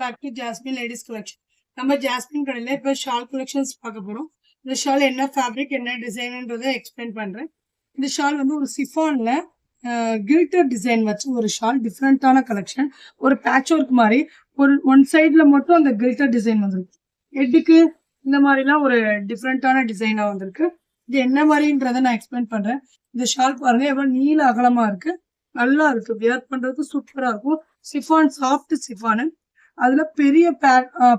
Back to Jasmine ladies collection. நம்ம Jasmine கடையில் இப்போ ஷால் கலெக்ஷன்ஸ் பார்க்க போகிறோம். இந்த ஷால் என்ன ஃபேப்ரிக் என்ன டிசைனுன்றதை எக்ஸ்பிளைன் பண்ணுறேன். இந்த ஷால் வந்து ஒரு சிஃபானில் கில்டர் டிசைன் வச்சு ஒரு ஷால், டிஃப்ரெண்ட்டான கலெக்ஷன். ஒரு பேட்ச் ஒர்க் மாதிரி ஒரு ஒன் சைடில் மட்டும் அந்த கில்டர் டிசைன் வந்திருக்கு. ஹெட்டுக்கு இந்த மாதிரிலாம் ஒரு டிஃப்ரெண்ட்டான டிசைனாக வந்திருக்கு. இது என்ன மாதிரின்றதை நான் எக்ஸ்பிளைன் பண்ணுறேன். இந்த ஷால் பாருங்க எவ்வளோ நீள அகலமாக இருக்குது, நல்லா இருக்கு, வியர் பண்றதுக்கு சூப்பரா இருக்கும். Chiffon, soft chiffon. அதுல பெரிய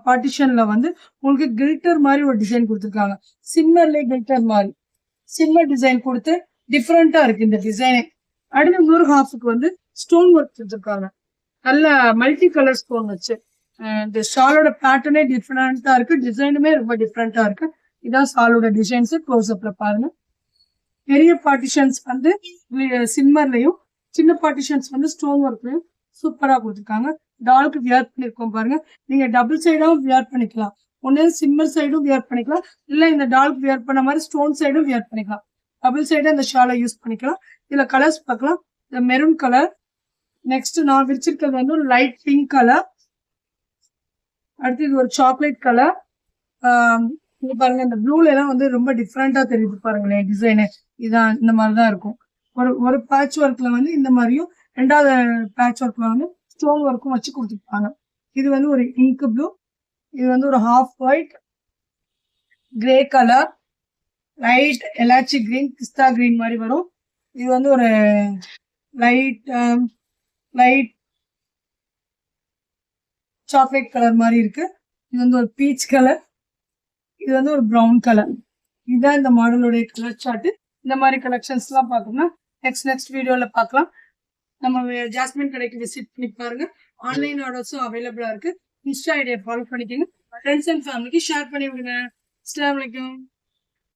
பார்ட்டிஷன்ல வந்து உங்களுக்கு கில்டர் மாதிரி ஒரு டிசைன் கொடுத்துருக்காங்க. சிம்மர்ல கில்டர் மாதிரி சிம்மர் டிசைன் கொடுத்து டிஃப்ரெண்டா இருக்கு இந்த டிசைனே. அடுத்த இன்னொரு ஹாஃபுக்கு வந்து ஸ்டோன் ஒர்க் கொடுத்துருக்காங்க, நல்ல மல்டி கலர் ஸ்டோன் வச்சு. இந்த ஷாலோட பேட்டர்னே டிஃப்ரெண்டா இருக்கு, டிசைனுமே ரொம்ப டிஃப்ரெண்டா இருக்கு. இதான் ஷாலோட டிசைன்ஸ். க்ளோஸ் அப்ல பாருங்க. பெரிய பார்ட்டிஷன்ஸ் வந்து சிம்மர்லயும், சின்ன பார்ட்டிஷன்ஸ் வந்து ஸ்டோன் ஒர்க்லயும் சூப்பரா கொடுத்துருக்காங்க. டாலுக்கு வியர் பண்ணிருக்கோம் பாருங்க. நீங்க டபுள் சைடாவும் வியர் பண்ணிக்கலாம், ஒன்னு சிம்மர் சைடும் வியர் பண்ணிக்கலாம், இல்ல இந்த டாலுக்கு வியர் பண்ண மாதிரி ஸ்டோன் சைடும் வியர் பண்ணிக்கலாம். டபுள் சைடு இந்த ஷாலை யூஸ் பண்ணிக்கலாம். இதுல கலர்ஸ் பார்க்கலாம். இந்த மெரூன் கலர், நெக்ஸ்ட் நான் விரிச்சிருக்கிறது வந்து ஒரு லைட் பிங்க் கலர், அடுத்து இது ஒரு சாக்லேட் கலர். இங்க பாருங்க, இந்த ப்ளூல எல்லாம் வந்து ரொம்ப டிஃப்ரெண்டா தெரியுது பாருங்களேன் டிசைனு. இதான் இந்த மாதிரிதான் இருக்கும். ஒரு பேட்ச் ஒர்க்ல வந்து இந்த மாதிரியும், ரெண்டாவது பேட்ச் ஒர்க்ல வந்து ஸ்டோன் ஒர்க்கும் வச்சு கொடுத்துருப்பாங்க. இது வந்து ஒரு இங்க் ப்ளூ, இது வந்து ஒரு half white, grey colour, light elaichi green, pista green மாதிரி வரும். இது வந்து ஒரு லைட் சாக்லேட் கலர் மாதிரி இருக்கு. இது வந்து ஒரு பீச் கலர், இது வந்து ஒரு ப்ரௌன் கலர். இதுதான் இந்த மாடலோடைய கலர் சார்ட். இந்த மாதிரி கலெக்ஷன்ஸ் எல்லாம் பார்க்கணும்னா நெக்ஸ்ட் வீடியோல பார்க்கலாம். நம்ம ஜாஸ்மின் கடைக்கு விசிட் பண்ணி பாருங்க. ஆன்லைன் ஆர்டர்ஸும் அவைலபிளா இருக்கு. இன்ஸ்டா ஐடியை ஃபாலோ பண்ணிக்கோங்க. ஃப்ரெண்ட்ஸ் அண்ட் ஃபேமிலிக்கு ஷேர் பண்ணி விடுங்க. அஸ்ஸலாமு அலைக்கும்.